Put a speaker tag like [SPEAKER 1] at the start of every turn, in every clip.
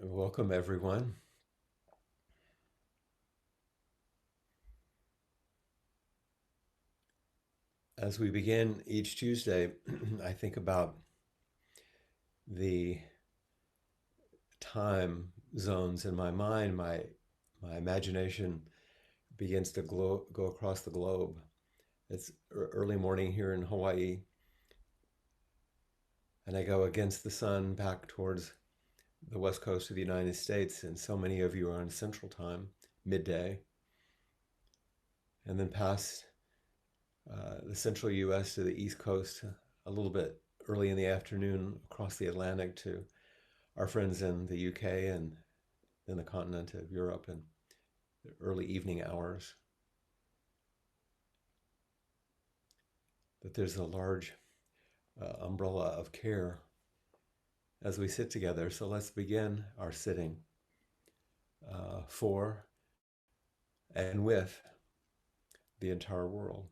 [SPEAKER 1] Welcome, everyone. As we begin each Tuesday, I think about the time zones in my mind. My imagination begins to go across the globe. It's early morning here in Hawaii, and I go against the sun back towards the west coast of the United States, and so many of you are on Central Time, midday, and then past the central U.S. to the East Coast a little bit early in the afternoon across the Atlantic to our friends in the UK and in the continent of Europe in the early evening hours. That there's a large umbrella of care as we sit together. So let's begin our sitting for and with the entire world.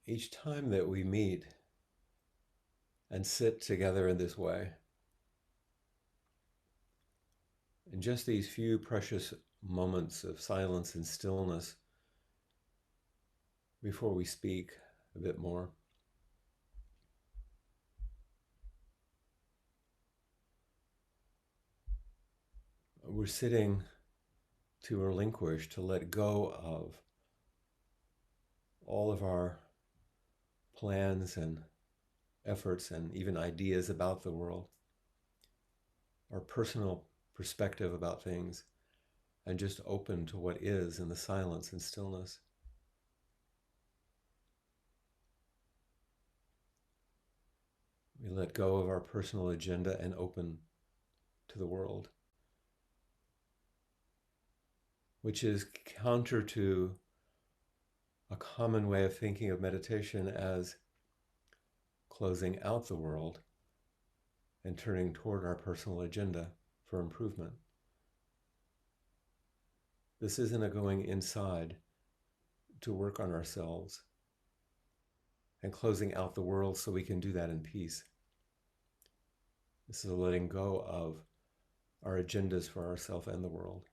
[SPEAKER 1] each time that we meet and sit together in this way, in just these few precious moments of silence and stillness before we speak a bit more, we're sitting to relinquish, to let go of all of our plans and efforts and even ideas about the world, our personal perspective about things, and just open to what is in the silence and stillness. We let go of our personal agenda and open to the world, which is counter to a common way of thinking of meditation as closing out the world and turning toward our personal agenda for improvement. This isn't a going inside to work on ourselves and closing out the world so we can do that in peace. This is a letting go of our agendas for ourselves and the world,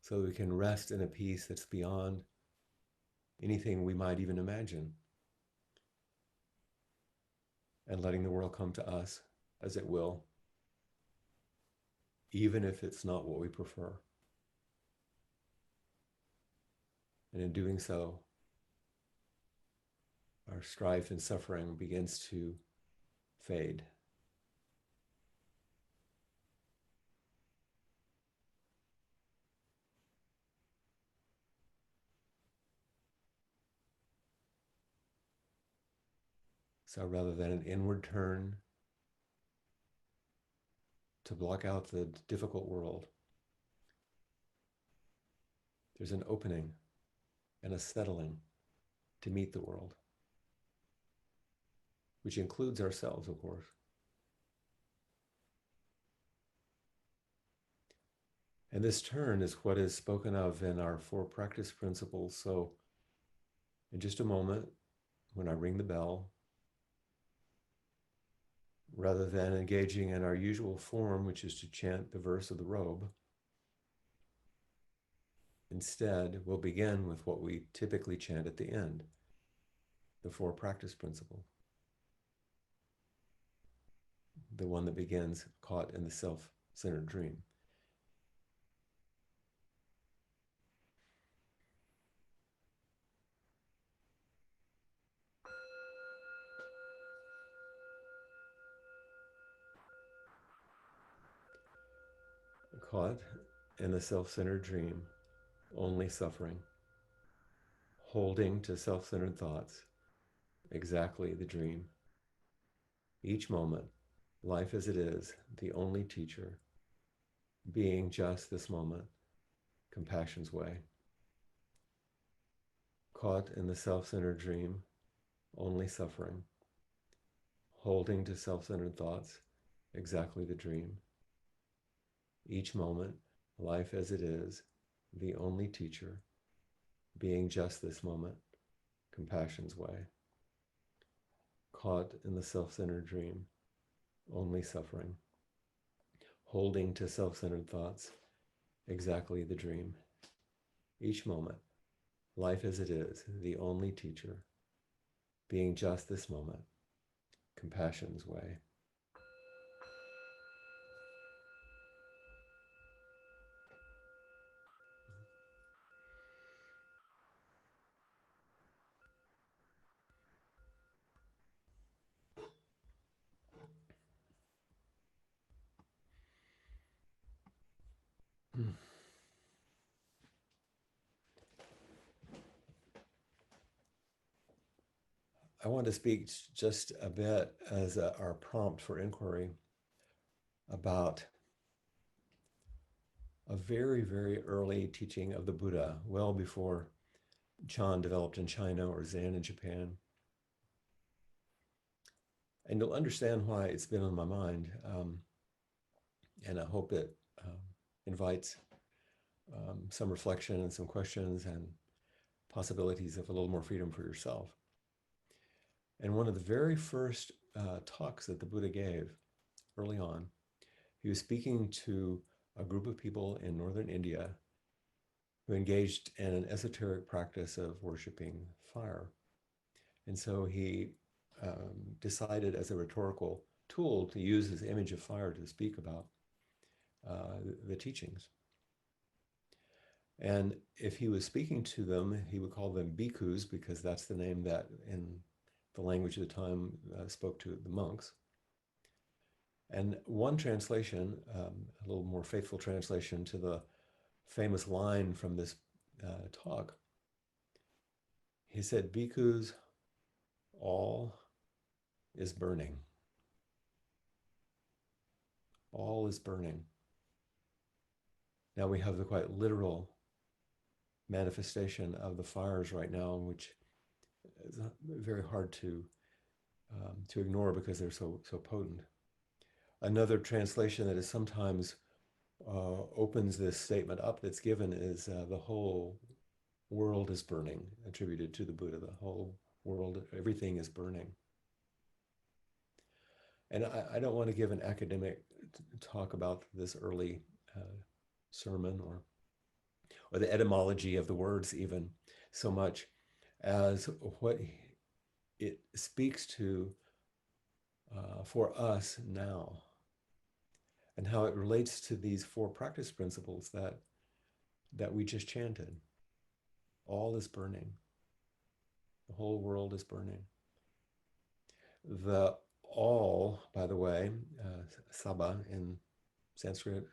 [SPEAKER 1] so we can rest in a peace that's beyond anything we might even imagine, and letting the world come to us as it will, even if it's not what we prefer. And in doing so, our strife and suffering begins to fade. So rather than an inward turn to block out the difficult world, there's an opening and a settling to meet the world, which includes ourselves, of course. And this turn is what is spoken of in our 4 practice principles. So in just a moment, when I ring the bell, rather than engaging in our usual form, which is to chant the verse of the robe, instead, we'll begin with what we typically chant at the end, the 4 practice principles. The one that begins, caught in the self-centered dream. Caught in the self-centered dream, only suffering, holding to self-centered thoughts, exactly the dream. Each moment, life as it is, the only teacher, being just this moment, compassion's way. Caught in the self-centered dream, only suffering, holding to self-centered thoughts, exactly the dream. Each moment, life as it is, the only teacher, being just this moment, compassion's way. Caught in the self-centered dream, only suffering, holding to self-centered thoughts, exactly the dream. Each moment, life as it is, the only teacher, being just this moment, compassion's way. I want to speak just a bit as our prompt for inquiry about a very, very early teaching of the Buddha, well before Chan developed in China or Zen in Japan. And you'll understand why it's been on my mind. And I hope it invites some reflection and some questions. And possibilities of a little more freedom for yourself. And one of the very first talks that the Buddha gave early on, he was speaking to a group of people in northern India who engaged in an esoteric practice of worshiping fire. And so he decided as a rhetorical tool to use his image of fire to speak about the teachings. And if he was speaking to them, he would call them bhikkhus because that's the name that in the language of the time spoke to the monks. And one translation, a little more faithful translation to the famous line from this talk, he said, "Bhikkhus, all is burning. All is burning." Now we have the quite literal manifestation of the fires right now, which is very hard to ignore because they're so potent. Another translation that is sometimes opens this statement up that's given is the whole world is burning, attributed to the Buddha. The whole world, everything is burning. And I don't want to give an academic talk about this early sermon or the etymology of the words even so much as what it speaks to for us now and how it relates to these four practice principles that we just chanted. All is burning. The whole world is burning. The all, by the way, sabba in Sanskrit,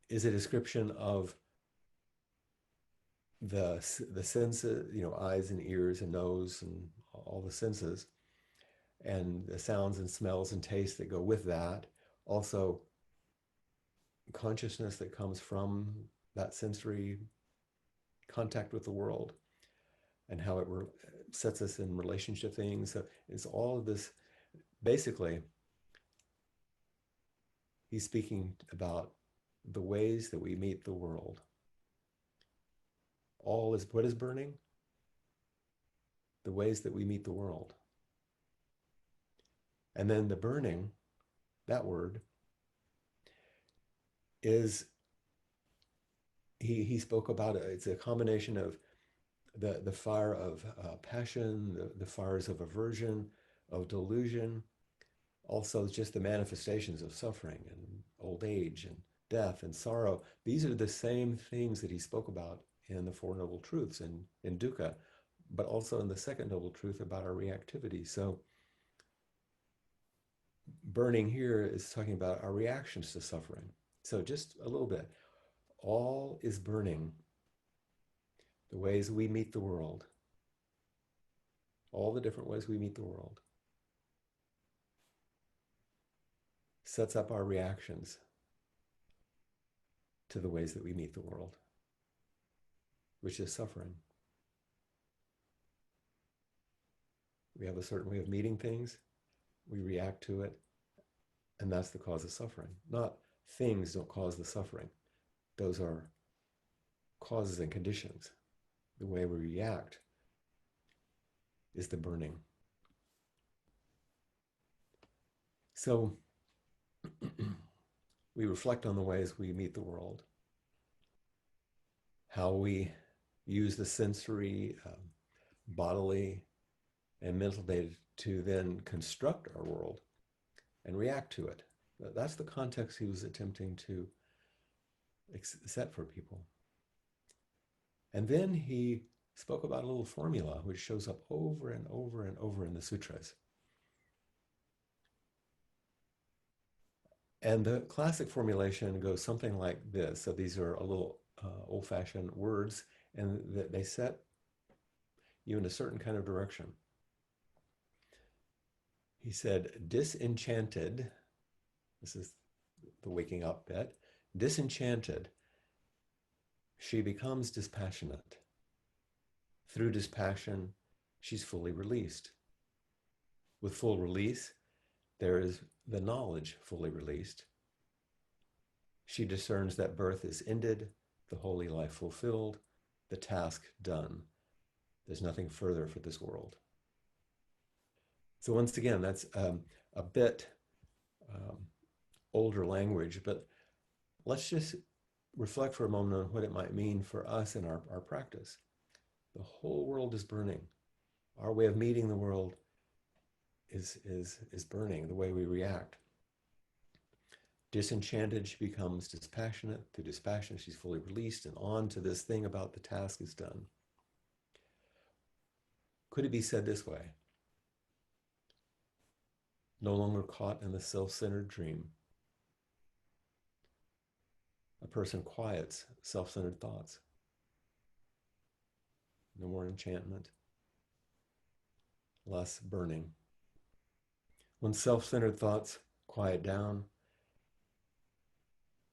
[SPEAKER 1] is a description of the senses, eyes and ears and nose and all the senses, and the sounds and smells and tastes that go with that. Also, consciousness that comes from that sensory contact with the world and how it sets us in relationship things. So it's all of this. Basically, he's speaking about the ways that we meet the world. All is what is burning? The ways that we meet the world. And then the burning, that word, is, he spoke about it. It's a combination of the fire of passion, the fires of aversion, of delusion, also just the manifestations of suffering and old age and death and sorrow. These are the same things that he spoke about in the Four Noble Truths and in dukkha, but also in the second noble truth about our reactivity. So burning here is talking about our reactions to suffering. So just a little bit. All is burning. The ways we meet the world. All the different ways we meet the world. Sets up our reactions to the ways that we meet the world, which is suffering. We have a certain way of meeting things, we react to it, and that's the cause of suffering. Not things don't cause the suffering. Those are causes and conditions. The way we react is the burning. So we reflect on the ways we meet the world, how we use the sensory, bodily, and mental data to then construct our world and react to it. That's the context he was attempting to set for people. And then he spoke about a little formula which shows up over and over and over in the sutras. And the classic formulation goes something like this. So these are a little old-fashioned words, and they set you in a certain kind of direction. He said, disenchanted, this is the waking up bit, disenchanted, she becomes dispassionate. Through dispassion, she's fully released. With full release, there is the knowledge fully released. She discerns that birth is ended, the holy life fulfilled, the task done. There's nothing further for this world. So once again, that's a bit um, older language, but let's just reflect for a moment on what it might mean for us in our practice. The whole world is burning. Our way of meeting the world is burning, the way we react. Disenchanted, she becomes dispassionate. Through dispassion, she's fully released, and on to this thing about the task is done. Could it be said this way? No longer caught in the self-centered dream, a person quiets self-centered thoughts. No more enchantment, less burning. When self-centered thoughts quiet down,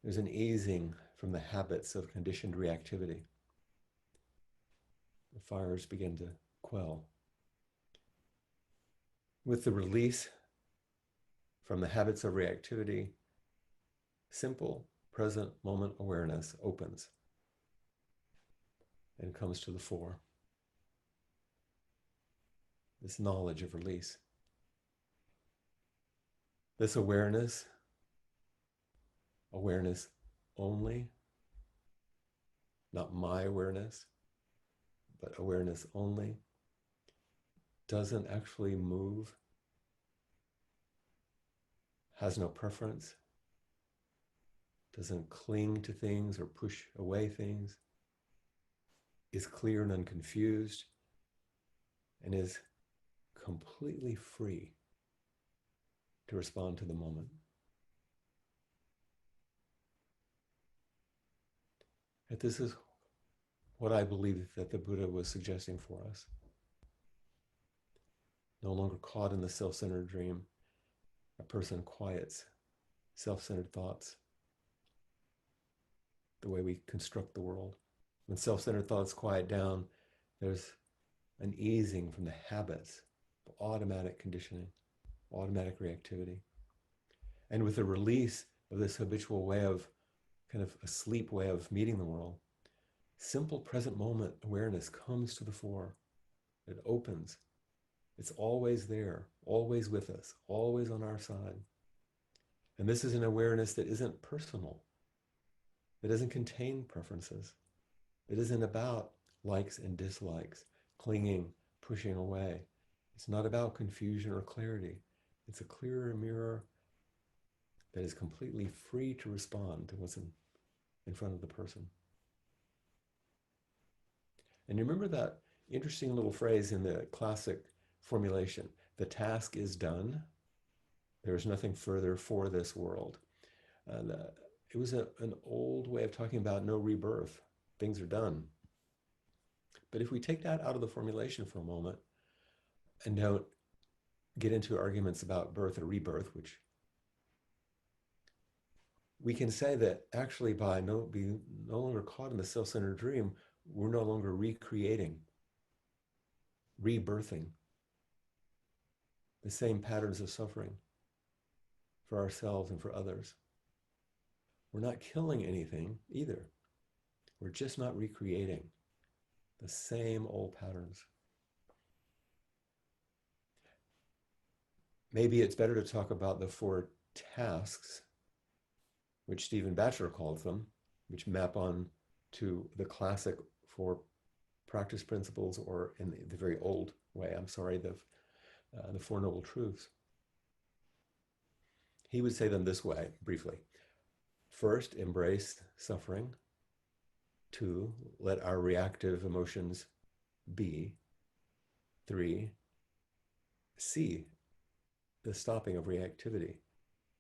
[SPEAKER 1] there's an easing from the habits of conditioned reactivity. The fires begin to quell. With the release from the habits of reactivity, simple present moment awareness opens and comes to the fore. This knowledge of release. This awareness only, not my awareness, but awareness only, doesn't actually move, has no preference, doesn't cling to things or push away things, is clear and unconfused, and is completely free to respond to the moment. And this is what I believe that the Buddha was suggesting for us. No longer caught in the self-centered dream, a person quiets self-centered thoughts, the way we construct the world. When self-centered thoughts quiet down, there's an easing from the habits of automatic conditioning, automatic reactivity. And with the release of this habitual way of, kind of a sleep way of meeting the world, simple present moment awareness comes to the fore. It opens. It's always there, always with us, always on our side. And this is an awareness that isn't personal. It doesn't contain preferences. It isn't about likes and dislikes, clinging, pushing away. It's not about confusion or clarity. It's a clearer mirror that is completely free to respond to what's in front of the person. And you remember that interesting little phrase in the classic formulation, the task is done. There is nothing further for this world. And it was an old way of talking about no rebirth. Things are done. But if we take that out of the formulation for a moment and don't get into arguments about birth or rebirth, which we can say that actually by being no longer caught in the self-centered dream, we're no longer recreating, rebirthing the same patterns of suffering for ourselves and for others. We're not killing anything either. We're just not recreating the same old patterns. Maybe it's better to talk about the 4 tasks, which Stephen Batchelor calls them, which map on to the classic 4 practice principles, or in the very old way, the 4 Noble Truths. He would say them this way, briefly. First, embrace suffering. 2, let our reactive emotions be. 3, see the stopping of reactivity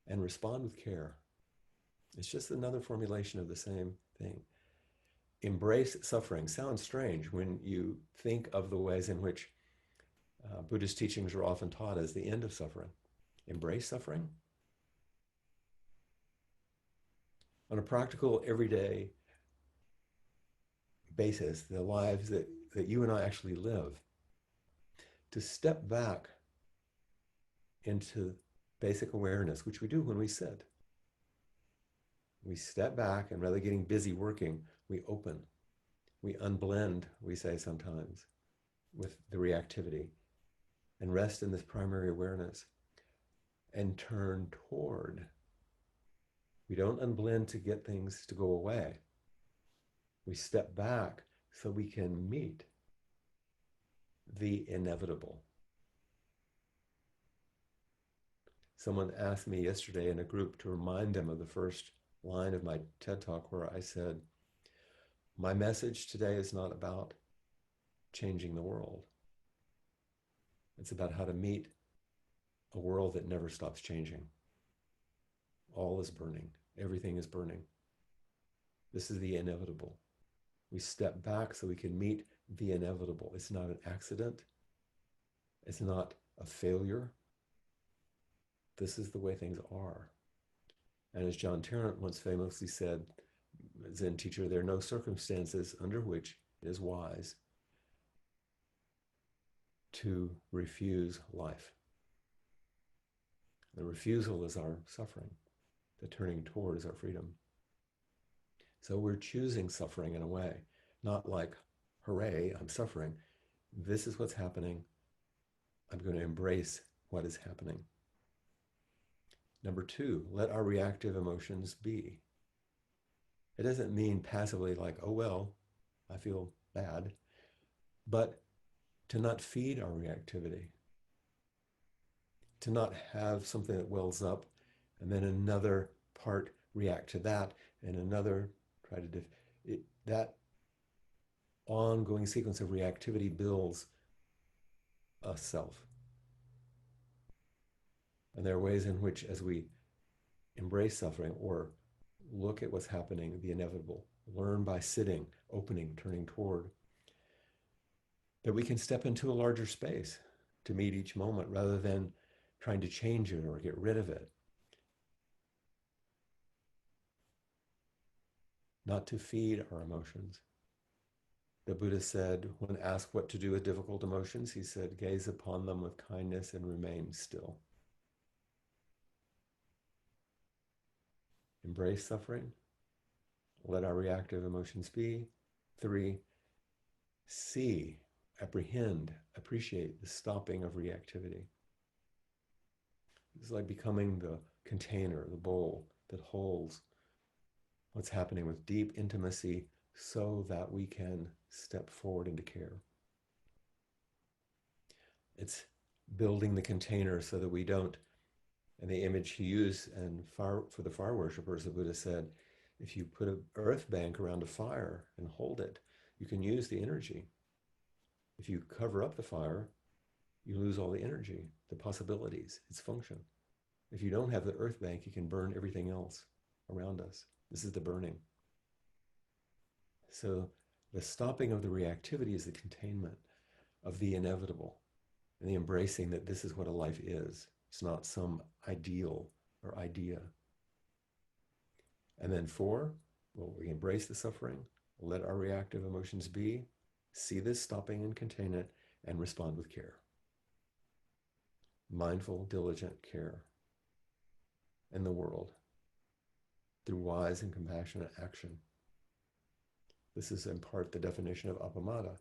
[SPEAKER 1] and respond with care. It's just another formulation of the same thing. Embrace suffering sounds strange when you think of the ways in which Buddhist teachings are often taught as the end of suffering. Embrace suffering? On a practical, everyday basis, the lives that you and I actually live, to step back into basic awareness, which we do when we sit. We step back, and rather than getting busy working, we open. We unblend, we say sometimes, with the reactivity and rest in this primary awareness and turn toward. We don't unblend to get things to go away. We step back so we can meet the inevitable. Someone asked me yesterday in a group to remind them of the first line of my TED Talk where I said, my message today is not about changing the world. It's about how to meet a world that never stops changing. All is burning. Everything is burning. This is the inevitable. We step back so we can meet the inevitable. It's not an accident. It's not a failure. This is the way things are. And as John Tarrant once famously said, Zen teacher, there are no circumstances under which it is wise to refuse life. The refusal is our suffering. The turning toward is our freedom. So we're choosing suffering in a way, not like, hooray, I'm suffering. This is what's happening. I'm going to embrace what is happening. Number 2, let our reactive emotions be. It doesn't mean passively like, oh, well, I feel bad, but to not feed our reactivity, to not have something that wells up and then another part react to that and another try to, that ongoing sequence of reactivity builds a self. And there are ways in which, as we embrace suffering or look at what's happening, the inevitable, learn by sitting, opening, turning toward, that we can step into a larger space to meet each moment rather than trying to change it or get rid of it. Not to feed our emotions. The Buddha said, when asked what to do with difficult emotions, he said, gaze upon them with kindness and remain still. Embrace suffering. Let our reactive emotions be. 3, see, apprehend, appreciate the stopping of reactivity. It's like becoming the container, the bowl that holds what's happening with deep intimacy so that we can step forward into care. It's building the container so that we don't, and the image he used and for the fire worshippers, the Buddha said, if you put an earth bank around a fire and hold it, you can use the energy. If you cover up the fire, you lose all the energy, the possibilities, its function. If you don't have the earth bank, you can burn everything else around us. This is the burning. So the stopping of the reactivity is the containment of the inevitable and the embracing that this is what a life is. It's not some ideal or idea. And then 4, well, we embrace the suffering, let our reactive emotions be, see this stopping and contain it, and respond with care. Mindful, diligent care in the world through wise and compassionate action. This is in part the definition of appamada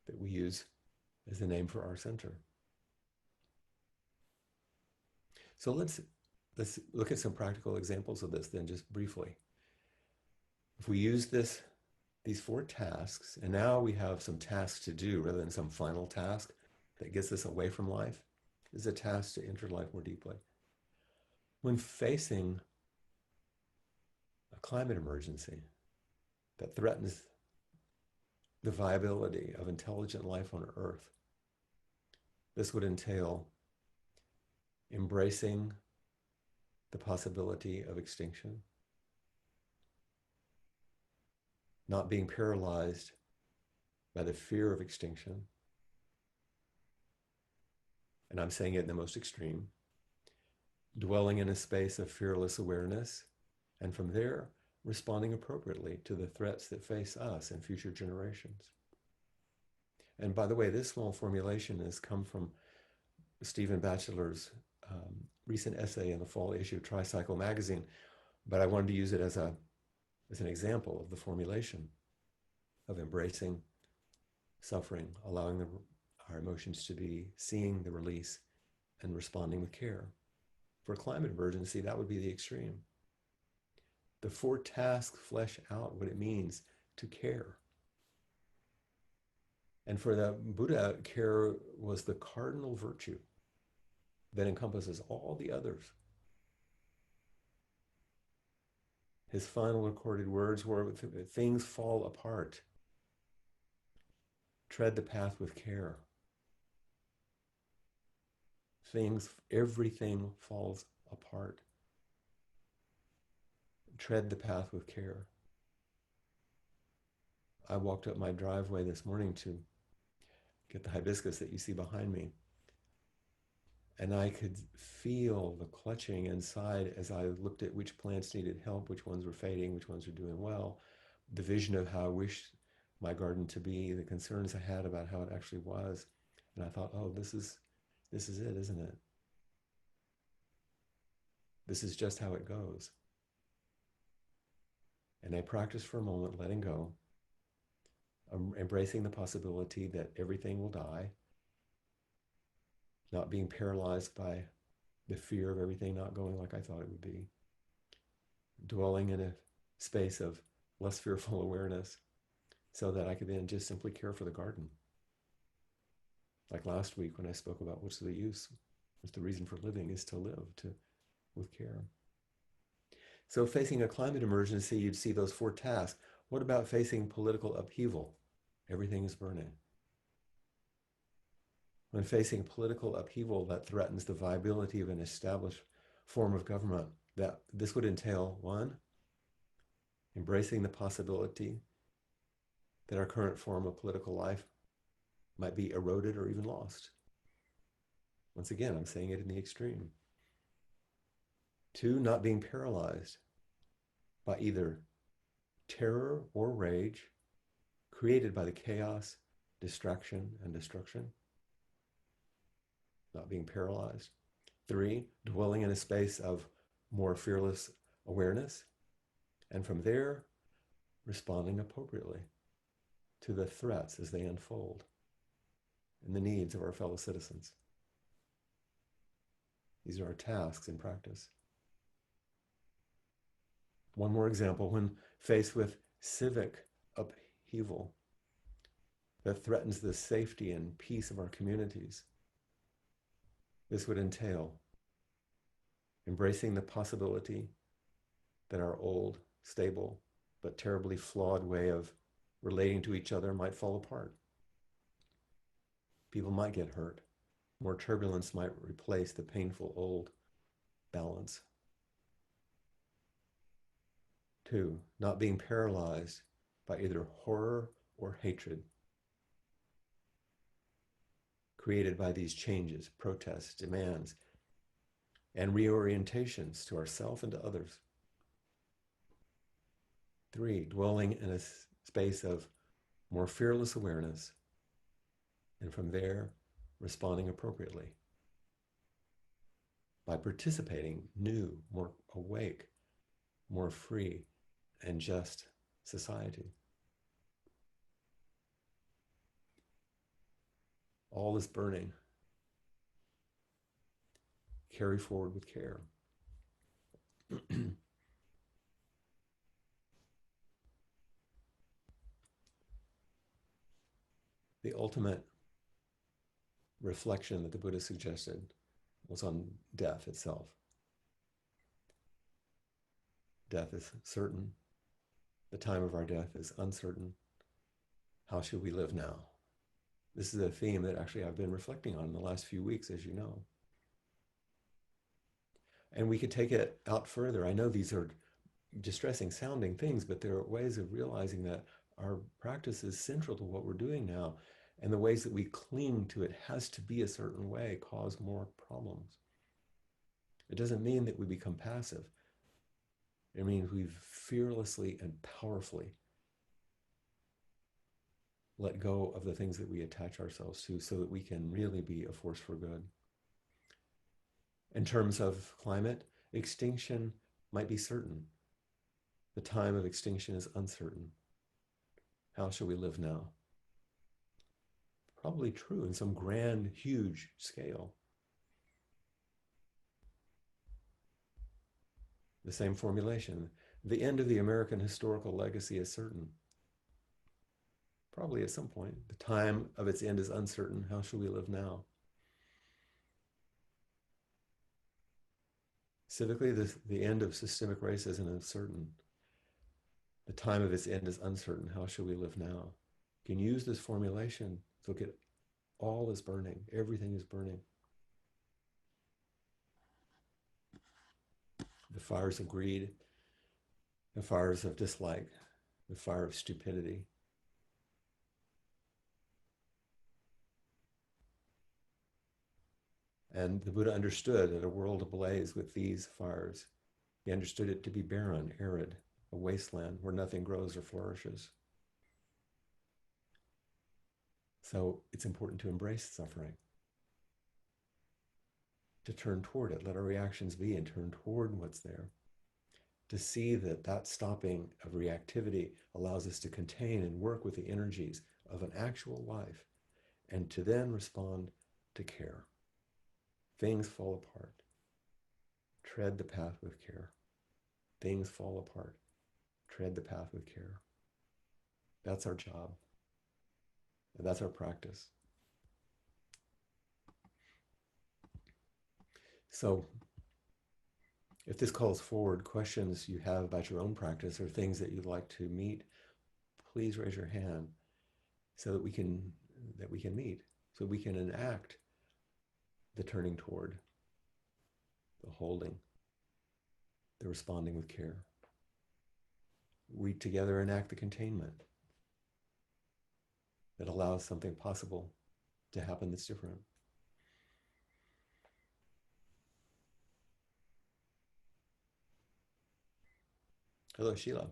[SPEAKER 1] that we use as the name for our center. So let's look at some practical examples of this then, just briefly. If we use these 4 tasks, and now we have some tasks to do rather than some final task that gets us away from life, is a task to enter life more deeply. When facing a climate emergency that threatens the viability of intelligent life on Earth, this would entail embracing the possibility of extinction, not being paralyzed by the fear of extinction, and I'm saying it in the most extreme, dwelling in a space of fearless awareness, and from there, responding appropriately to the threats that face us and future generations. And by the way, this small formulation has come from Stephen Batchelor's recent essay in the fall issue of Tricycle magazine, But I wanted to use it as an example of the formulation of embracing suffering, allowing our emotions to be, seeing the release, and responding with care. For a climate emergency, that would be the extreme. The four tasks flesh out what it means to care. And for the Buddha, care was the cardinal virtue that encompasses all the others. His final recorded words were, things fall apart. Tread the path with care. Everything falls apart. Tread the path with care. I walked up my driveway this morning to get the hibiscus that you see behind me. And I could feel the clutching inside as I looked at which plants needed help, which ones were fading, which ones were doing well, the vision of how I wished my garden to be, the concerns I had about how it actually was. And I thought, oh, this is it, isn't it? This is just how it goes. And I practiced for a moment letting go, embracing the possibility that everything will die, not being paralyzed by the fear of everything not going like I thought it would be, dwelling in a space of less fearful awareness so that I could then just simply care for the garden. Like last week when I spoke about what's the use, what's the reason for living is to live with care. So facing a climate emergency, you'd see those four tasks. What about facing political upheaval? Everything is burning. When facing political upheaval that threatens the viability of an established form of government, that this would entail, one, embracing the possibility that our current form of political life might be eroded or even lost. Once again, I'm saying it in the extreme. Two, not being paralyzed by either terror or rage created by the chaos, distraction, and destruction. Not being paralyzed. Three, dwelling in a space of more fearless awareness. And from there, responding appropriately to the threats as they unfold and the needs of our fellow citizens. These are our tasks in practice. One more example, when faced with civic upheaval that threatens the safety and peace of our communities, this would entail embracing the possibility that our old, stable, but terribly flawed way of relating to each other might fall apart. People might get hurt. More turbulence might replace the painful old balance. Two, not being paralyzed by either horror or hatred created by these changes, protests, demands, and reorientations to ourselves and to others. Three, dwelling in a space of more fearless awareness, and from there, responding appropriately by participating new, more awake, more free, and just society. All is burning. Carry forward with care. The ultimate reflection that the Buddha suggested was on death itself. Death is certain. The time of our death is uncertain. How should we live now? This is a theme that actually I've been reflecting on in the last few weeks, as you know. And we could take it out further. I know these are distressing sounding things, but there are ways of realizing that our practice is central to what we're doing now. And the ways that we cling to it has to be a certain way cause more problems. It doesn't mean that we become passive. It means we fearlessly and powerfully let go of the things that we attach ourselves to so that we can really be a force for good. In terms of climate, extinction might be certain. The time of extinction is uncertain. How shall we live now? Probably true in some grand, huge scale. The same formulation. The end of the American historical legacy is certain. Probably at some point. The time of its end is uncertain. How shall we live now? Civically, the end of systemic racism is certain. The time of its end is uncertain. How shall we live now? You can use this formulation to look at all is burning, everything is burning. The fires of greed, the fires of dislike, the fire of stupidity. And the Buddha understood that a world ablaze with these fires, he understood it to be barren, arid, a wasteland where nothing grows or flourishes. So it's important to embrace suffering, to turn toward it, let our reactions be and turn toward what's there, to see that that stopping of reactivity allows us to contain and work with the energies of an actual life, and to then respond to care. Things fall apart. Tread the path with care. Things fall apart. Tread the path with care. That's our job. And that's our practice. So if this calls forward questions you have about your own practice or things that you'd like to meet, please raise your hand so that we can meet, so we can enact the turning toward, the holding, the responding with care. We together enact the containment that allows something possible to happen that's different. Hello, Sheila.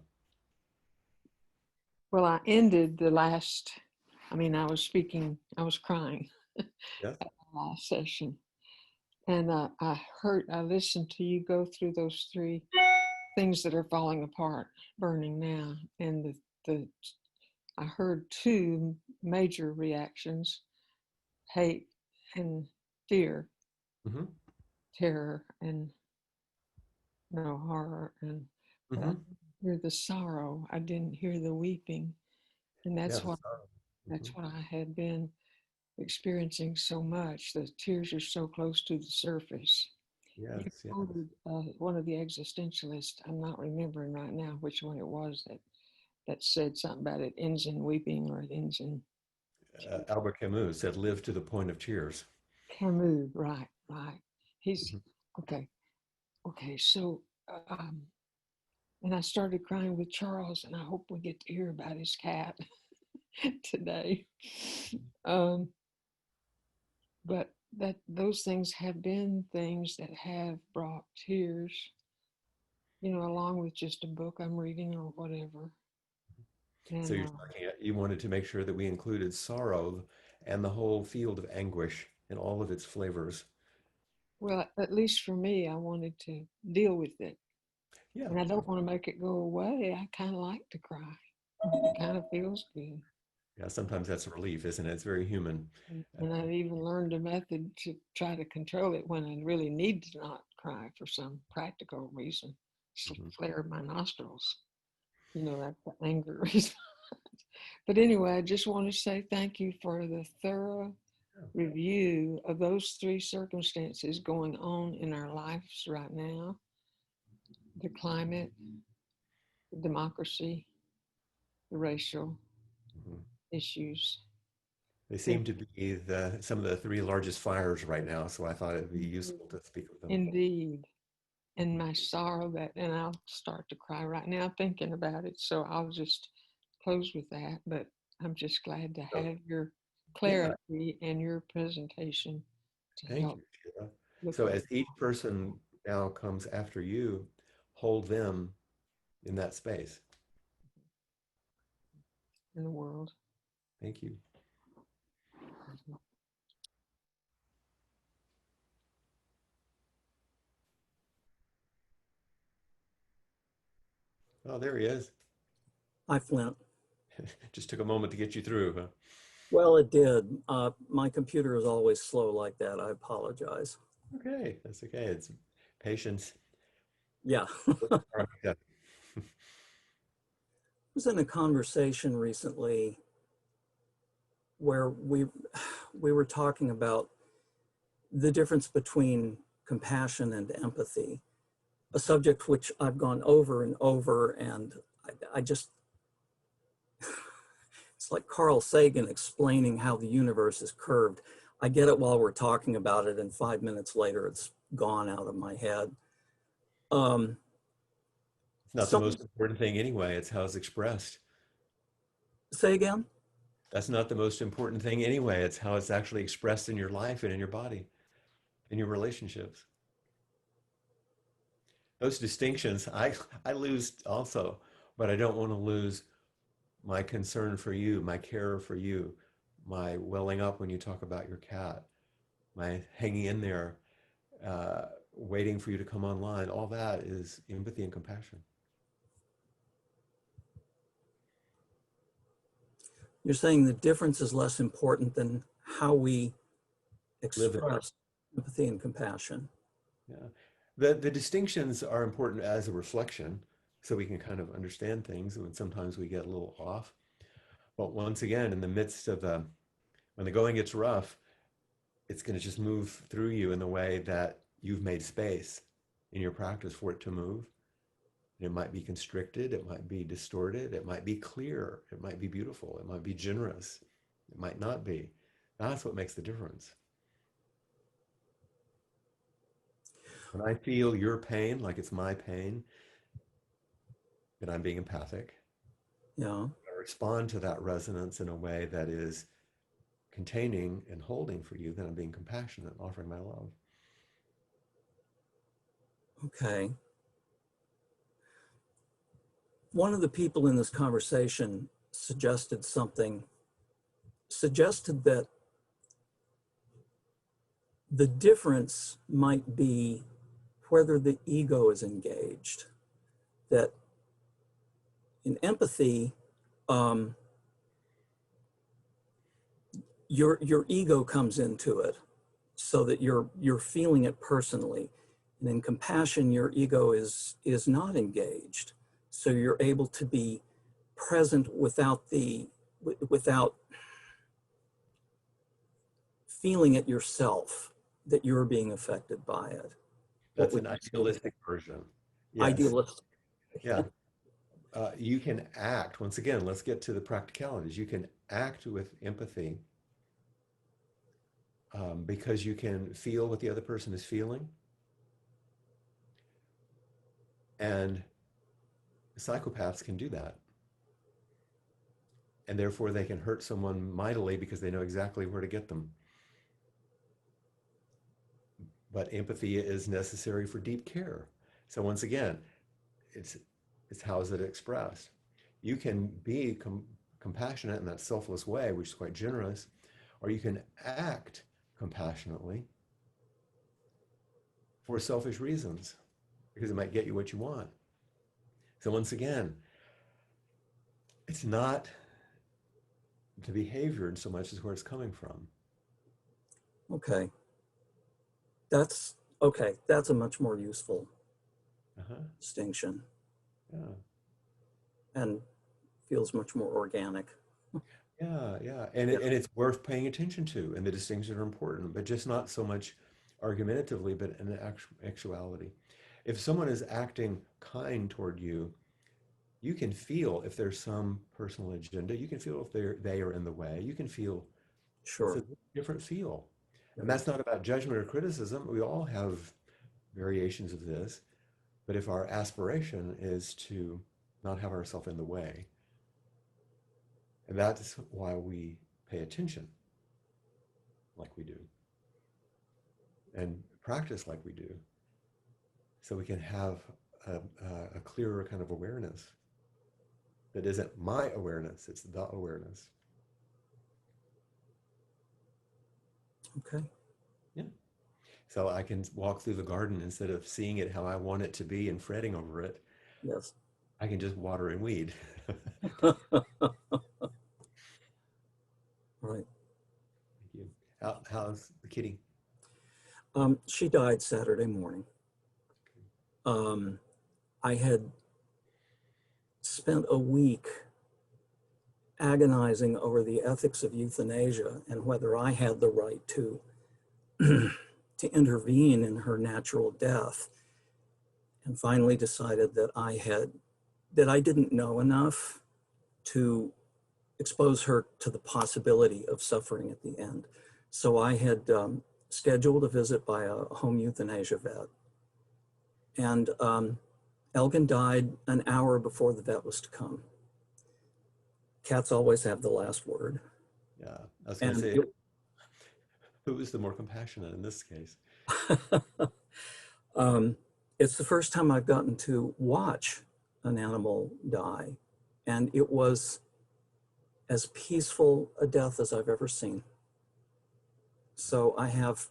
[SPEAKER 2] Well, I ended the last, I was speaking, I was crying
[SPEAKER 1] Yes.
[SPEAKER 2] at the last session. And I listened to you go through those three things that are falling apart, burning now. And I heard two major reactions: hate and fear,
[SPEAKER 1] Mm-hmm.
[SPEAKER 2] terror and no horror. And but I
[SPEAKER 1] Mm-hmm.
[SPEAKER 2] didn't hear the sorrow. I didn't hear the weeping. And
[SPEAKER 1] Yeah, the sorrow. Mm-hmm.
[SPEAKER 2] that's what I had been experiencing so much. The tears are so close to the surface. You
[SPEAKER 1] Yes, yes.
[SPEAKER 2] quoted one of the existentialists. I'm not remembering right now which one it was that said something about it ends in weeping or it ends in
[SPEAKER 1] Albert Camus said, live to the point of tears.
[SPEAKER 2] Camus. Right, right. He's
[SPEAKER 1] Mm-hmm.
[SPEAKER 2] okay. Okay, so um, and I started crying with Charles, and I hope we get to hear about his cat today. Um, but that those things have been things that have brought tears, along with just a book I'm reading or whatever.
[SPEAKER 1] So
[SPEAKER 2] And
[SPEAKER 1] you're talking, you wanted to make sure that we included sorrow and the whole field of anguish in all of its flavors.
[SPEAKER 2] well, at least for me, I wanted to deal with it.
[SPEAKER 1] Yeah.
[SPEAKER 2] And I don't want to make it go away. I kind of like to cry. It kind of feels good.
[SPEAKER 1] Yeah, sometimes that's a relief, isn't it? It's very human.
[SPEAKER 2] And I've even learned a method to try to control it when I really need to not cry for some practical reason.
[SPEAKER 1] Mhm.
[SPEAKER 2] Flare my nostrils, that's the anger response. But anyway, I just want to say thank you for the thorough
[SPEAKER 1] Yeah.
[SPEAKER 2] review of those three circumstances going on in our lives right now: the climate, the democracy, the racial
[SPEAKER 1] Mhm.
[SPEAKER 2] issues.
[SPEAKER 1] They
[SPEAKER 2] And
[SPEAKER 1] seem to be some of the three largest fires right now, so I thought it'd be useful to speak of them.
[SPEAKER 2] indeed, and my sorrow and I'll start to cry right now thinking about it. So I'll just close with that. But I'm just glad to
[SPEAKER 1] So,
[SPEAKER 2] have your
[SPEAKER 1] yeah,
[SPEAKER 2] clarity and your presentation to
[SPEAKER 1] thank
[SPEAKER 2] help
[SPEAKER 1] you, Sheila.
[SPEAKER 2] look
[SPEAKER 1] So
[SPEAKER 2] at
[SPEAKER 1] as each person now comes after you, hold them in that space.
[SPEAKER 2] in the world.
[SPEAKER 1] Thank you. Oh, there he is.
[SPEAKER 3] Hi, Flint.
[SPEAKER 1] Just took a moment to get you through, huh?
[SPEAKER 3] Well, it did. My computer is always slow like that. I apologize.
[SPEAKER 1] Okay, that's okay. It's patience.
[SPEAKER 3] Yeah.
[SPEAKER 1] All
[SPEAKER 3] I
[SPEAKER 1] right, yeah.
[SPEAKER 3] was in a conversation recently where we were talking about the difference between compassion and empathy, a subject which I've gone over and over, and I just it's like Carl Sagan explaining how the universe is curved. I get it while we're talking about it, and 5 minutes later, it's gone out of my head. Um,
[SPEAKER 1] It's not the
[SPEAKER 3] some
[SPEAKER 1] most important thing anyway. It's how it's expressed.
[SPEAKER 3] Say again.
[SPEAKER 1] That's not the most important thing anyway. It's how it's actually expressed in your life and in your body, in your relationships. Those distinctions, I lose also, but I don't want to lose my concern for you, my care for you, my welling up when you talk about your cat, my hanging in there, waiting for you to come online. All that is empathy and compassion.
[SPEAKER 3] You're saying the difference is less important than how we
[SPEAKER 1] Live it.
[SPEAKER 3] express empathy and compassion.
[SPEAKER 1] Yeah. The distinctions are important as a reflection, so we can kind of understand things, and sometimes we get a little off. But once again, in the midst of when the going gets rough, it's going to just move through you in the way that you've made space in your practice for it to move. It might be constricted, it might be distorted, it might be clear, it might be beautiful, it might be generous, it might not be. That's what makes the difference. When I feel your pain like it's my pain, then I'm being empathic.
[SPEAKER 3] Yeah.
[SPEAKER 1] I respond to that resonance in a way that is containing and holding for you, then I'm being compassionate, offering my love.
[SPEAKER 3] Okay. One of the people in this conversation suggested that the difference might be whether the ego is engaged. That in empathy, um, your ego comes into it, so that you're feeling it personally. And in compassion, your ego is not engaged, so you're able to be present without feeling it yourself, that you're being affected by it. What
[SPEAKER 1] That's
[SPEAKER 3] would
[SPEAKER 1] an
[SPEAKER 3] you say to
[SPEAKER 1] idealistic
[SPEAKER 3] that?
[SPEAKER 1] version. Yes.
[SPEAKER 3] Idealist.
[SPEAKER 1] Yeah. You can act, once again, let's get to the practicalities. You can act with empathy because you can feel what the other person is feeling. And psychopaths can do that. And therefore, they can hurt someone mightily because they know exactly where to get them. But empathy is necessary for deep care. So once again, it's it's how is it expressed? You can be compassionate in that selfless way, which is quite generous, or you can act compassionately for selfish reasons because it might get you what you want. So once again, it's not the behavior in so much as where it's coming from.
[SPEAKER 3] Okay. That's a much more useful
[SPEAKER 1] Uh-huh.
[SPEAKER 3] distinction
[SPEAKER 1] Yeah.
[SPEAKER 3] and feels much more organic.
[SPEAKER 1] Yeah, yeah. And
[SPEAKER 3] Yeah,
[SPEAKER 1] and it's worth paying attention to, and the distinctions are important, but just not so much argumentatively, but in actuality. If someone is acting kind toward you, you can feel if there's some personal agenda. You can feel if they are in the way. You can feel it's
[SPEAKER 3] sure.
[SPEAKER 1] a different feel. And
[SPEAKER 3] Yeah,
[SPEAKER 1] that's not about judgment or criticism. We all have variations of this. But if our aspiration is to not have ourselves in the way, and that's why we pay attention like we do and practice like we do, so we can have a, a clearer kind of awareness that isn't my awareness, it's the awareness.
[SPEAKER 3] okay.
[SPEAKER 1] Yeah. So I can walk through the garden instead of seeing it how I want it to be and fretting over it.
[SPEAKER 3] Yes.
[SPEAKER 1] I can just water and weed.
[SPEAKER 3] Right.
[SPEAKER 1] Thank you. How's the kitty?
[SPEAKER 3] She died Saturday morning. I had spent a week agonizing over the ethics of euthanasia and whether I had the right to to intervene in her natural death, and finally decided that I didn't know enough to expose her to the possibility of suffering at the end. So I had scheduled a visit by a home euthanasia vet, and Elgin died an hour before the vet was to come. Cats always have the last word.
[SPEAKER 1] Yeah, I was going to
[SPEAKER 3] And
[SPEAKER 1] say, who was the more compassionate in this case?
[SPEAKER 3] it's the first time I've gotten to watch an animal die, and it was as peaceful a death as I've ever seen. So I have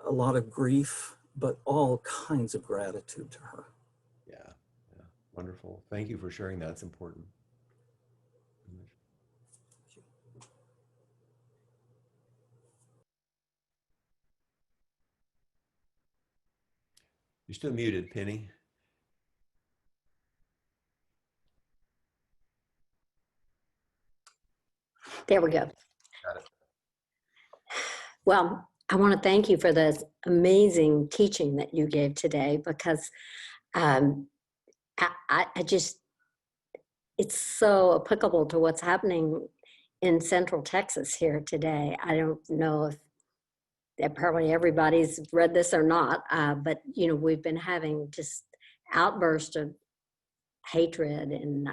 [SPEAKER 3] a lot of grief, but all kinds of gratitude to her.
[SPEAKER 1] Yeah, yeah, wonderful. Thank you for sharing that. It's important. You're still muted, Penny.
[SPEAKER 4] There we go.
[SPEAKER 1] Got it.
[SPEAKER 4] Well, I want to thank you for this amazing teaching that you gave today, because um, I just, it's so applicable to what's happening in Central Texas here today. I don't know if probably everybody's read this or not, but we've been having just outbursts of hatred and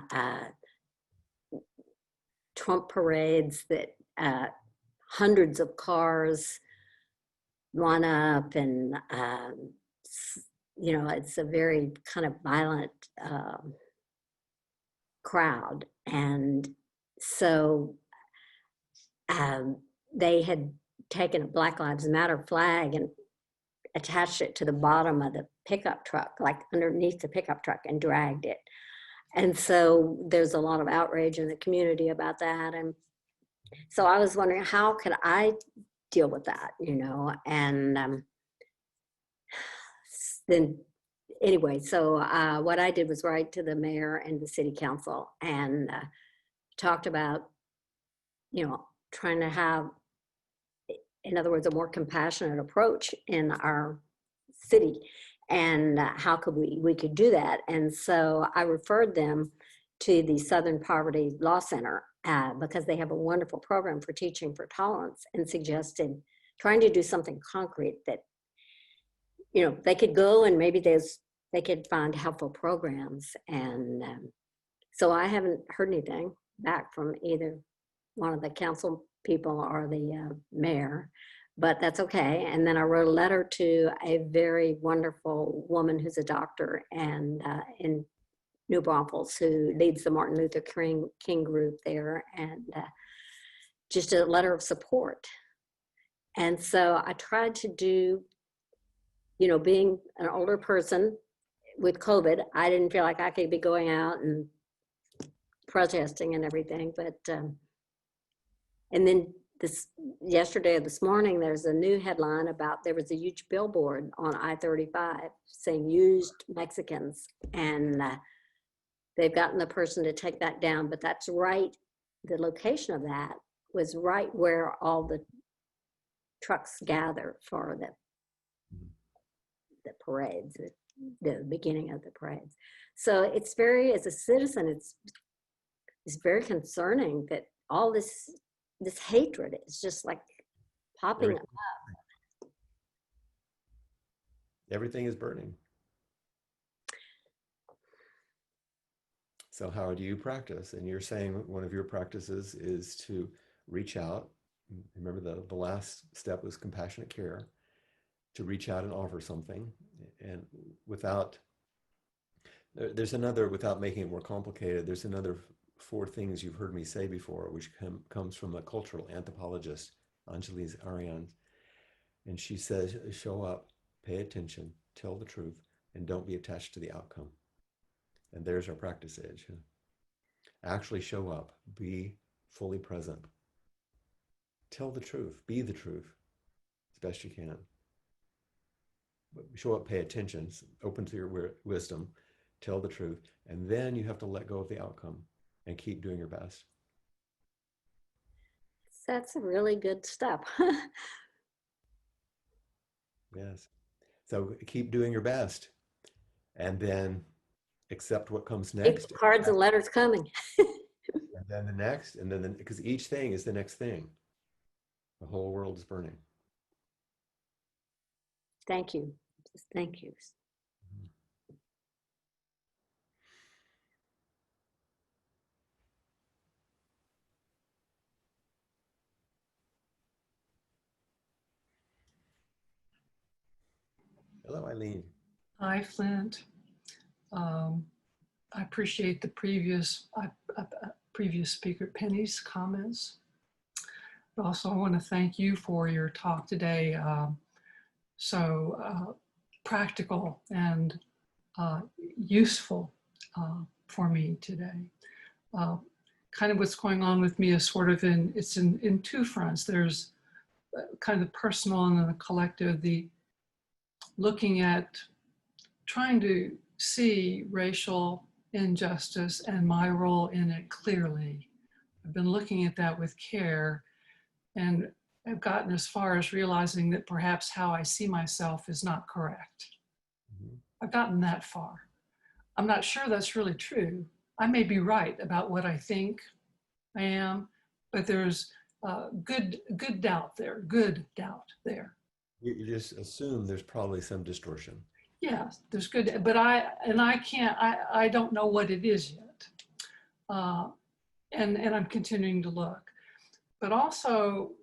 [SPEAKER 4] Trump parades that hundreds of cars line up, and it's a very kind of violent crowd. And so they had taken a Black Lives Matter flag and attached it to the bottom of the pickup truck, like underneath the pickup truck, and dragged it. And so there's a lot of outrage in the community about that. And so I was wondering, how could I deal with that, and then anyway, so what I did was write to the mayor and the city council and talked about, trying to have, in other words, a more compassionate approach in our city, and how could we could do that. And so I referred them to the Southern Poverty Law Center because they have a wonderful program for teaching for tolerance, and suggested trying to do something concrete that, they could go and maybe they could find helpful programs. And so I haven't heard anything back from either one of the council people or the mayor, but that's okay. And then I wrote a letter to a very wonderful woman who's a doctor and in New Braunfels, who leads the Martin Luther King group there, and just a letter of support. And so I tried to do, being an older person with COVID, I didn't feel like I could be going out and protesting and everything. But, and then yesterday or this morning, there's a new headline about there was a huge billboard on I-35 saying used Mexicans. And they've gotten the person to take that down, but that's right. The location of that was right where all the trucks gather for the parades, the beginning of the parades. So it's very, as a citizen, it's very concerning that all this hatred is just like popping up.
[SPEAKER 1] Everything is burning. So how do you practice? And you're saying one of your practices is to reach out. Remember, the last step was compassionate care, to reach out and offer something. And there's another, without making it more complicated, there's another 4 things you've heard me say before, which comes from a cultural anthropologist, Angeles Arians. And she says, show up, pay attention, tell the truth, and don't be attached to the outcome. And there's our practice age. Actually show up, be fully present, tell the truth, be the truth as best you can. But show up, pay attention, open to your wisdom, tell the truth, and then you have to let go of the outcome and keep doing your best.
[SPEAKER 4] That's a really good step.
[SPEAKER 1] Yes. So keep doing your best and then accept what comes
[SPEAKER 4] Keep
[SPEAKER 1] next.
[SPEAKER 4] the cards and letters coming.
[SPEAKER 1] And then the next, and then because each thing is the next thing. The whole world is burning.
[SPEAKER 4] Thank you. Thank you.
[SPEAKER 1] Hello, Eileen.
[SPEAKER 5] Hi, Flint. Um, I appreciate the previous speaker, Penny's comments. But also, I want to thank you for your talk today. So practical and useful for me today. Kind of what's going on with me is sort of in two fronts. There's kind of the personal and then the collective, the looking at trying to see racial injustice and my role in it clearly. I've been looking at that with care, and I've gotten as far as realizing that perhaps how I see myself is not correct.
[SPEAKER 1] Mhm.
[SPEAKER 5] I've gotten that far. I'm not sure that's really true. I may be right about what I think I am, but there's good doubt there, good doubt there.
[SPEAKER 1] You just assume there's probably some distortion.
[SPEAKER 5] Yeah, there's good, but I don't know what it is yet. And I'm continuing to look. But also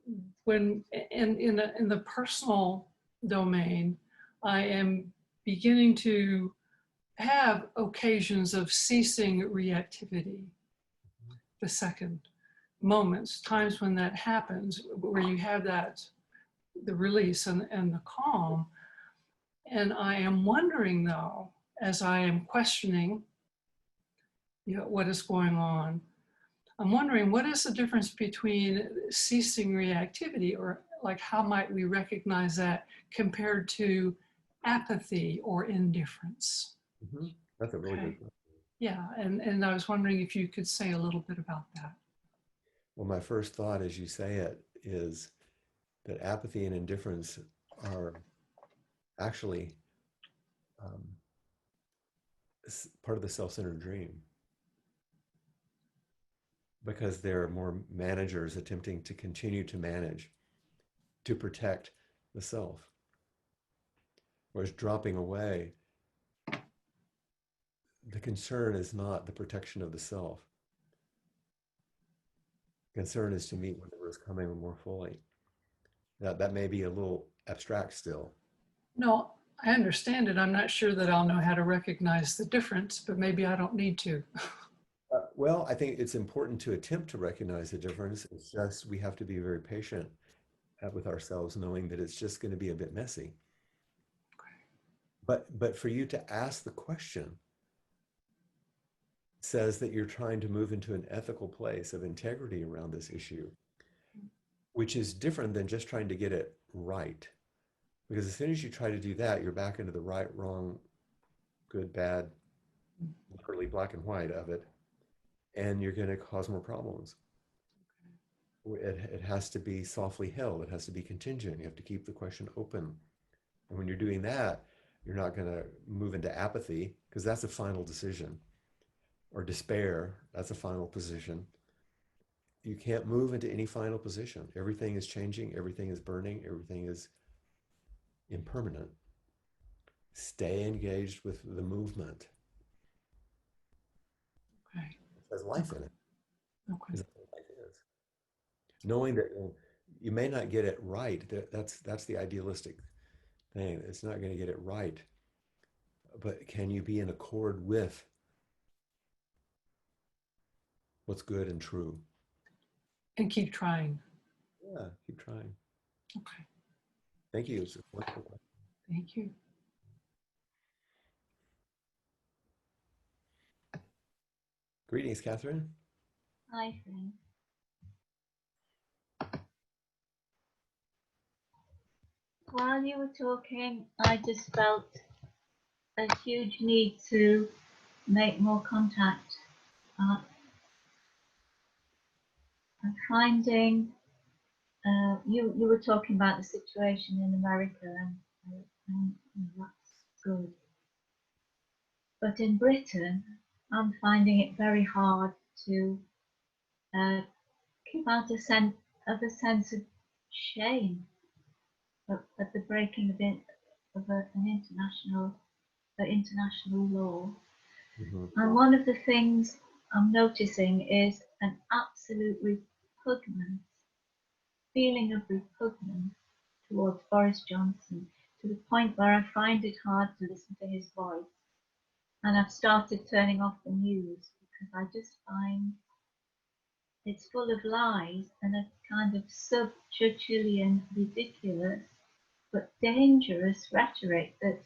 [SPEAKER 5] when in the personal domain, I am beginning to have occasions of ceasing reactivity, the second moments, times when that happens, where you have that, the release and the calm. And I am wondering though, as I am questioning, what is going on, I'm wondering what is the difference between ceasing reactivity, or like how might we recognize that compared to apathy or indifference?
[SPEAKER 1] Mhm. That's a really good question.
[SPEAKER 5] Yeah, and I was wondering if you could say a little bit about that.
[SPEAKER 1] Well, my first thought as you say it is that apathy and indifference are actually um, part of the self-centered dream because there are more managers attempting to continue to manage to protect the self, whereas dropping away, the concern is not the protection of the self. Concern is to meet whatever is coming more fully. Now, that may be a little abstract still.
[SPEAKER 5] No, I understand it. I'm not sure that I'll know how to recognize the difference, but maybe I don't need to.
[SPEAKER 1] Well, I think it's important to attempt to recognize the difference. It's just we have to be very patient with ourselves, knowing that it's just going to be a bit messy. But for you to ask the question says that you're trying to move into an ethical place of integrity around this issue, which is different than just trying to get it right. Because as soon as you try to do that, you're back into the right, wrong, good, bad, literally black and white of it, and you're going to cause more problems. It has to be softly held. It has to be contingent. You have to keep the question open. And when you're doing that, you're not going to move into apathy because that's a final decision, or despair. That's a final position. You can't move into any final position. Everything is changing. Everything is burning. Everything is impermanent. Stay engaged with the movement.
[SPEAKER 5] Okay.
[SPEAKER 1] There's life in it.
[SPEAKER 5] Okay.
[SPEAKER 1] That's what life is. Knowing that you may not get it right, that's the idealistic thing. It's not going to get it right. But can you be in accord with what's good and true?
[SPEAKER 5] And keep trying.
[SPEAKER 1] Yeah, keep trying.
[SPEAKER 5] Okay.
[SPEAKER 1] Thank you. It's a wonderful question.
[SPEAKER 5] Thank you.
[SPEAKER 1] Greetings, Catherine.
[SPEAKER 6] Hi, Flint. While you were talking, I just felt a huge need to make more contact. Uh, I'm finding you were talking about the situation in America, and that's good. But in Britain, I'm finding it very hard to keep out a sense of shame at the breaking of an international law.
[SPEAKER 1] Mm-hmm.
[SPEAKER 6] And one of the things I'm noticing is an absolute repugnance, feeling of repugnance towards Boris Johnson, to the point where I find it hard to listen to his voice. And I've started turning off the news because I just find it's full of lies and a kind of sub-Churchillian, ridiculous, but dangerous rhetoric that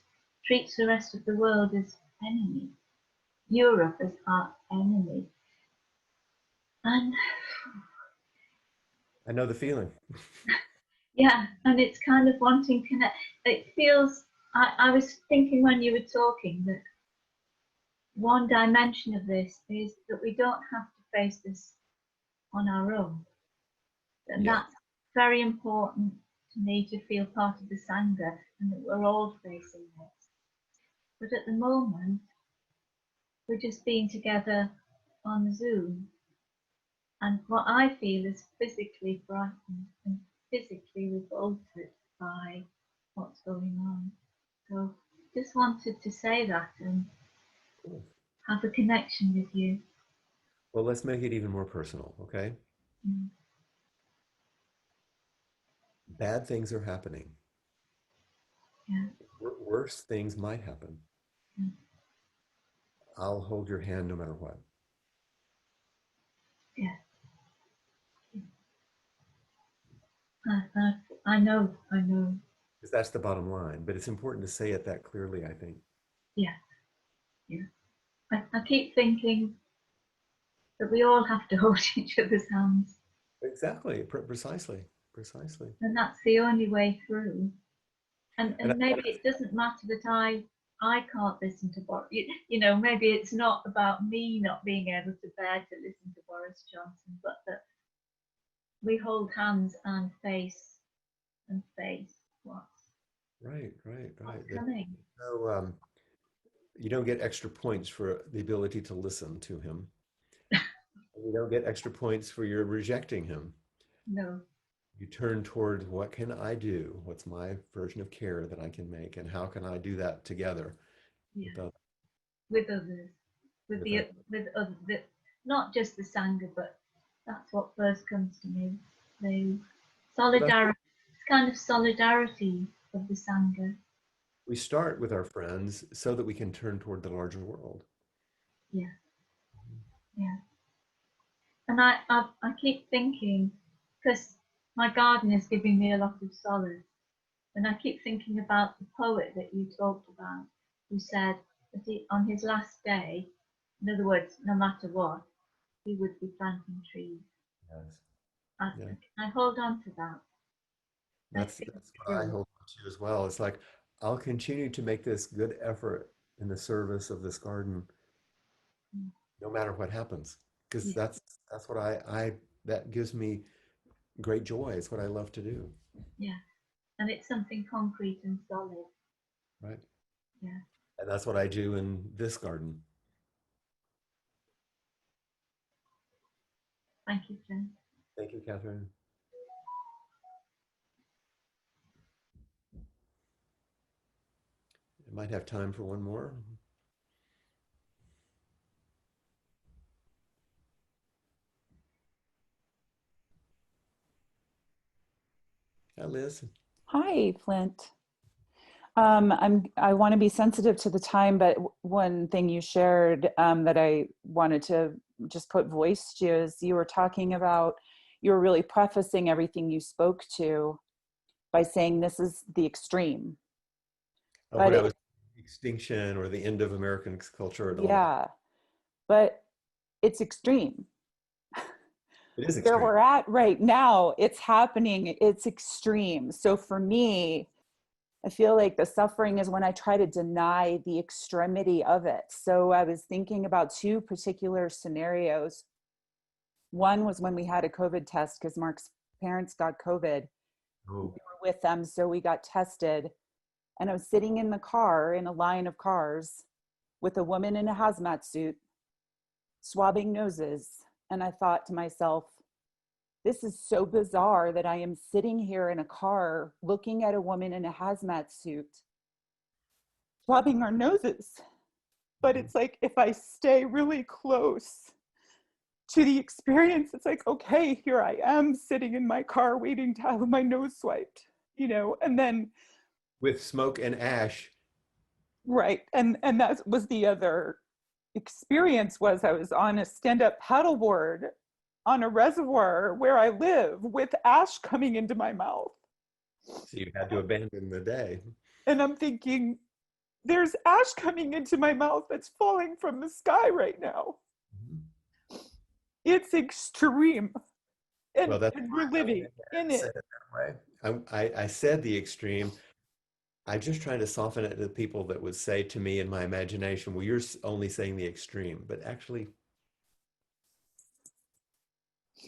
[SPEAKER 6] treats the rest of the world as enemy, Europe as our enemy. And
[SPEAKER 1] I know the feeling.
[SPEAKER 6] yeah, and it's kind of wanting connect. It feels, I was thinking when you were talking that one dimension of this is that we don't have to face this on our own. And
[SPEAKER 1] Yeah.
[SPEAKER 6] that's very important to me, to feel part of the Sangha and that we're all facing this. But at the moment, we're just being together on Zoom. And what I feel is physically frightened and physically revolted by what's going on. So just wanted to say that and
[SPEAKER 1] Cool.
[SPEAKER 6] have a connection with you.
[SPEAKER 1] Well, let's make it even more personal, okay?
[SPEAKER 6] Mm.
[SPEAKER 1] Bad things are happening.
[SPEAKER 6] Yeah.
[SPEAKER 1] Worse things might happen.
[SPEAKER 6] Mm.
[SPEAKER 1] I'll hold your hand no matter what.
[SPEAKER 6] Yeah. I know.
[SPEAKER 1] Because that's the bottom line. But it's important to say it that clearly, I think.
[SPEAKER 6] Yeah. Yeah. I keep thinking that we all have to hold each other's hands.
[SPEAKER 1] Exactly. Precisely. Precisely.
[SPEAKER 6] And that's the only way through.
[SPEAKER 1] And
[SPEAKER 6] And maybe it doesn't matter that I can't listen to Boris. You know, maybe it's not about me not being able to bear to listen to Boris Johnson, but that we hold hands and face what's
[SPEAKER 1] right.
[SPEAKER 6] coming.
[SPEAKER 1] So you don't get extra points for the ability to listen to him. You don't get extra points for your rejecting him.
[SPEAKER 6] No.
[SPEAKER 1] You turn toward what can I do? What's my version of care that I can make? And how can I do that together
[SPEAKER 6] Yeah.
[SPEAKER 1] with,
[SPEAKER 6] With others, with
[SPEAKER 1] with
[SPEAKER 6] the not just the Sangha, but that's what first comes to me. The solidarity, it's kind of solidarity of the Sangha.
[SPEAKER 1] we start with our friends so that we can turn toward the larger world.
[SPEAKER 6] Yeah, yeah. And I keep thinking, because my garden is giving me a lot of solace, and I keep thinking about the poet that you talked about, who said that on his last day, in other words, no matter what, he would be planting trees.
[SPEAKER 1] Yes.
[SPEAKER 6] I,
[SPEAKER 1] Yeah.
[SPEAKER 6] I hold on to that.
[SPEAKER 1] That's what I hold on to as well. It's like I'll continue to make this good effort in the service of this garden,
[SPEAKER 6] Mm.
[SPEAKER 1] no matter what happens. Because
[SPEAKER 6] Yeah,
[SPEAKER 1] that's what I that gives me great joy. It's what I love to do.
[SPEAKER 6] yeah. And it's something concrete and solid.
[SPEAKER 1] Right.
[SPEAKER 6] Yeah.
[SPEAKER 1] And that's what I do in this garden.
[SPEAKER 6] Thank you, Flint.
[SPEAKER 1] Thank you, Catherine. I might have time for one more. Hi, Liz.
[SPEAKER 7] Hi, Flint. I want to be sensitive to the time, but one thing you shared that I wanted to just put voice to is you were talking about, you were really prefacing everything you spoke to by saying this is the extreme. But
[SPEAKER 1] When I was extinction or the end of American culture and all that.
[SPEAKER 7] yeah, but it's extreme.
[SPEAKER 1] It is
[SPEAKER 7] Where
[SPEAKER 1] extreme.
[SPEAKER 7] we're at right now, it's happening, it's extreme. So for me, I feel like the suffering is when I try to deny the extremity of it. So I was thinking about two particular scenarios. One was when we had a COVID test because Mark's parents got COVID. We
[SPEAKER 1] Oh,
[SPEAKER 7] were with them, so we got tested. And I was sitting in the car in a line of cars with a woman in a hazmat suit, swabbing noses. And I thought to myself, this is so bizarre that I am sitting here in a car looking at a woman in a hazmat suit, swabbing our noses. But it's like, if I stay really close to the experience, it's like, okay, here I am sitting in my car waiting to have my nose swiped, you know, and then,
[SPEAKER 1] with smoke and ash.
[SPEAKER 7] right. And that was the other experience was I was on a stand-up paddleboard on a reservoir where I live with ash coming into my mouth.
[SPEAKER 1] So you had to abandon the day.
[SPEAKER 7] And I'm thinking, there's ash coming into my mouth that's falling from the sky right now. It's extreme.
[SPEAKER 1] Well, that's
[SPEAKER 7] And we're living in
[SPEAKER 1] I said
[SPEAKER 7] it.
[SPEAKER 1] it that way. I said the extreme. I'm just trying to soften it to people that would say to me in my imagination, well, you're only saying the extreme, but actually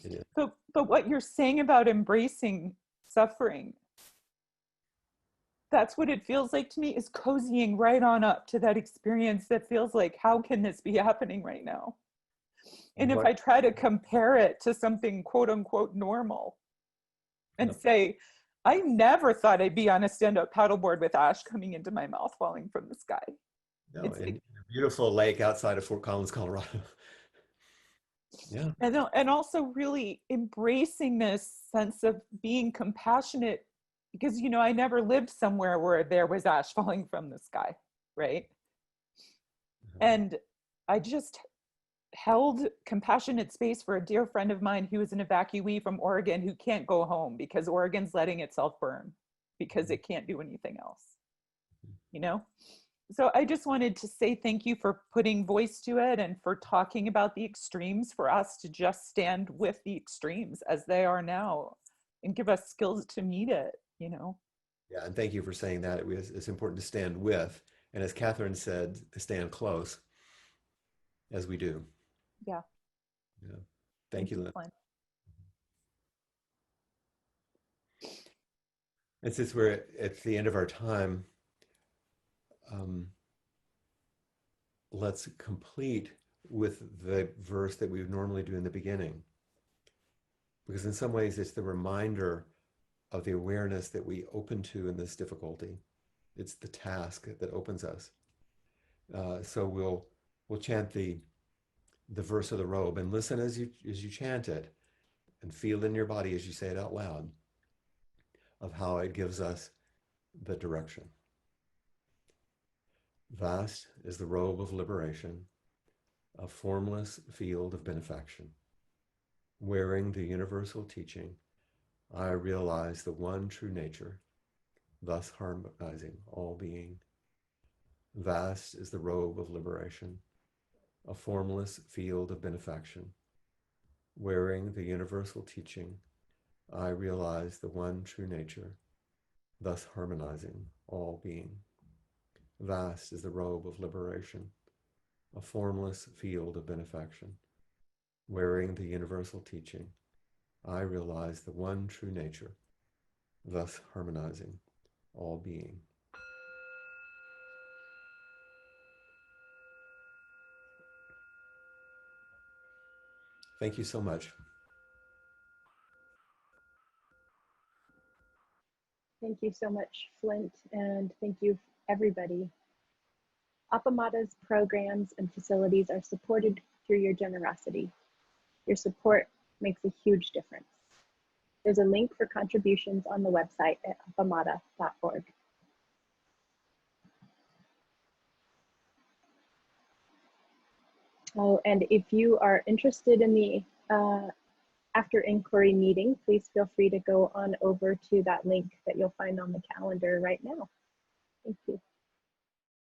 [SPEAKER 1] it is.
[SPEAKER 7] But what you're saying about embracing suffering, that's what it feels like to me, is cozying right on up to that experience that feels like, how can this be happening right now? And if
[SPEAKER 1] What,
[SPEAKER 7] I try to compare it to something quote unquote normal and say, I never thought I'd be on a stand-up paddleboard with ash coming into my mouth falling from the sky.
[SPEAKER 1] no,
[SPEAKER 7] It's
[SPEAKER 1] in
[SPEAKER 7] like,
[SPEAKER 1] a beautiful lake outside of Fort Collins, Colorado. Yeah.
[SPEAKER 7] and also really embracing this sense of being compassionate, because, you know, I never lived somewhere where there was ash falling from the sky, right? And I just held compassionate space for a dear friend of mine who is an evacuee from Oregon who can't go home because Oregon's letting itself burn because it can't do anything else, you know? So I just wanted to say thank you for putting voice to it and for talking about the extremes, for us to just stand with the extremes as they are now and give us skills to meet it, you know?
[SPEAKER 1] Yeah, and thank you for saying that. It's important to stand with, and as Catherine said, stand close, as we do.
[SPEAKER 7] Yeah.
[SPEAKER 1] Yeah. Thank you, Lynn.
[SPEAKER 7] Flynn.
[SPEAKER 1] And since we're at the end of our time, um, let's complete with the verse that we would normally do in the beginning. Because in some ways, it's the reminder of the awareness that we open to in this difficulty. It's the task that opens us. So we'll chant the verse of the robe and listen as you chant it, and feel in your body as you say it out loud of how it gives us the direction. Vast is the robe of liberation, a formless field of benefaction. Wearing the universal teaching, I realize the one true nature, thus harmonizing all being. Vast is the robe of liberation, a formless field of benefaction. Wearing the universal teaching, I realize the one true nature, thus harmonizing all being. Vast is the robe of liberation, a formless field of benefaction. Wearing the universal teaching, I realize the one true nature, thus harmonizing all being. Thank you so much.
[SPEAKER 8] Thank you so much, Flint, and thank you, everybody. Appamada's programs and facilities are supported through your generosity. Your support makes a huge difference. There's a link for contributions on the website at appamada.org. Oh, and if you are interested in the after inquiry meeting, please feel free to go on over to that link that you'll find on the calendar right now. Thank you.